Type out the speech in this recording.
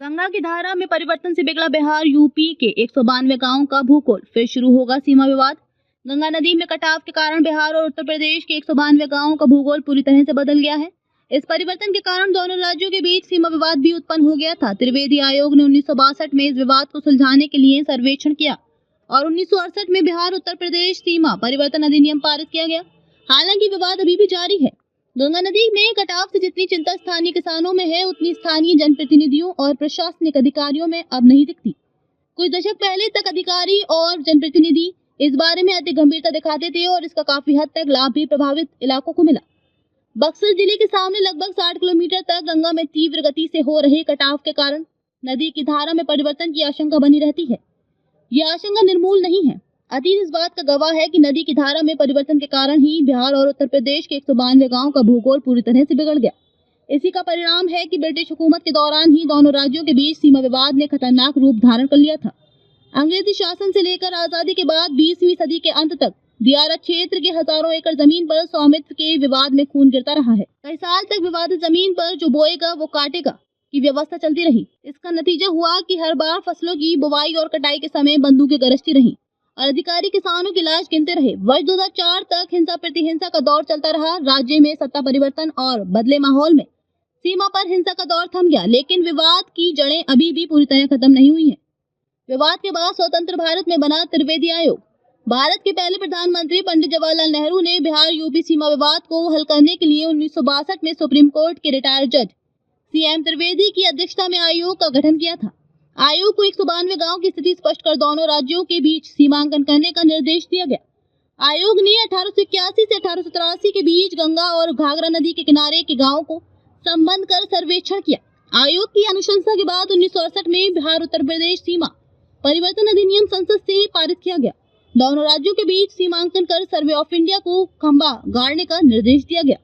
गंगा की धारा में परिवर्तन से बिगड़ा बिहार। यूपी के 192 गांवों का भूगोल, फिर शुरू होगा सीमा विवाद। गंगा नदी में कटाव के कारण बिहार और उत्तर प्रदेश के 192 गांवों का भूगोल पूरी तरह से बदल गया है। इस परिवर्तन के कारण दोनों राज्यों के बीच सीमा विवाद भी उत्पन्न हो गया था। त्रिवेदी आयोग ने 1962 में इस विवाद को सुलझाने के लिए सर्वेक्षण किया और 1968 में बिहार उत्तर प्रदेश सीमा परिवर्तन अधिनियम पारित किया गया। हालांकि विवाद अभी भी जारी है। गंगा नदी में कटाव से जितनी चिंता स्थानीय किसानों में है, उतनी स्थानीय जनप्रतिनिधियों और प्रशासनिक अधिकारियों में अब नहीं दिखती। कुछ दशक पहले तक अधिकारी और जनप्रतिनिधि इस बारे में अधिक गंभीरता दिखाते थे और इसका काफी हद तक लाभ भी प्रभावित इलाकों को मिला। बक्सर जिले के सामने लगभग 60 किलोमीटर तक गंगा में तीव्र गति से हो रहे कटाव के कारण नदी की धारा में परिवर्तन की आशंका बनी रहती है। यह आशंका निर्मूल नहीं है। अतीत इस बात का गवाह है कि नदी की धारा में परिवर्तन के कारण ही बिहार और उत्तर प्रदेश के 192 गांवों का भूगोल पूरी तरह से बिगड़ गया। इसी का परिणाम है कि ब्रिटिश हुकूमत के दौरान ही दोनों राज्यों के बीच सीमा विवाद ने खतरनाक रूप धारण कर लिया था। अंग्रेजी शासन से लेकर आजादी के बाद 20वीं सदी के अंत तक दियारा क्षेत्र के हजारों एकड़ जमीन पर स्वामित्व के विवाद में खून गिरता रहा है। कई साल तक विवादित जमीन पर जो बोएगा वो काटेगा की व्यवस्था चलती रही। इसका नतीजा हुआ कि हर बार फसलों की बुवाई और कटाई के समय बंदूकें गरजती रहीं और अधिकारी किसानों की लाश गिनते रहे। वर्ष 2004 तक हिंसा प्रतिहिंसा का दौर चलता रहा। राज्य में सत्ता परिवर्तन और बदले माहौल में सीमा पर हिंसा का दौर थम गया, लेकिन विवाद की जड़ें अभी भी पूरी तरह खत्म नहीं हुई हैं। विवाद के बाद स्वतंत्र भारत में बना त्रिवेदी आयोग। भारत के पहले प्रधानमंत्री पंडित जवाहरलाल नेहरू ने बिहार यूपी सीमा विवाद को हल करने के लिए 1962 में सुप्रीम कोर्ट के रिटायर्ड जज सीएम त्रिवेदी की अध्यक्षता में आयोग का गठन किया था। आयोग को 192 गांव की स्थिति स्पष्ट कर दोनों राज्यों के बीच सीमांकन करने का निर्देश दिया गया। आयोग ने 1881 से 1883 के बीच गंगा और घाघरा नदी के किनारे के गांवों को संबंध कर सर्वेक्षण किया। आयोग की अनुशंसा के बाद 1968 में बिहार उत्तर प्रदेश सीमा परिवर्तन अधिनियम संसद से पारित किया गया। दोनों राज्यों के बीच सीमांकन कर सर्वे ऑफ इंडिया को खंबा गाड़ने का निर्देश दिया गया।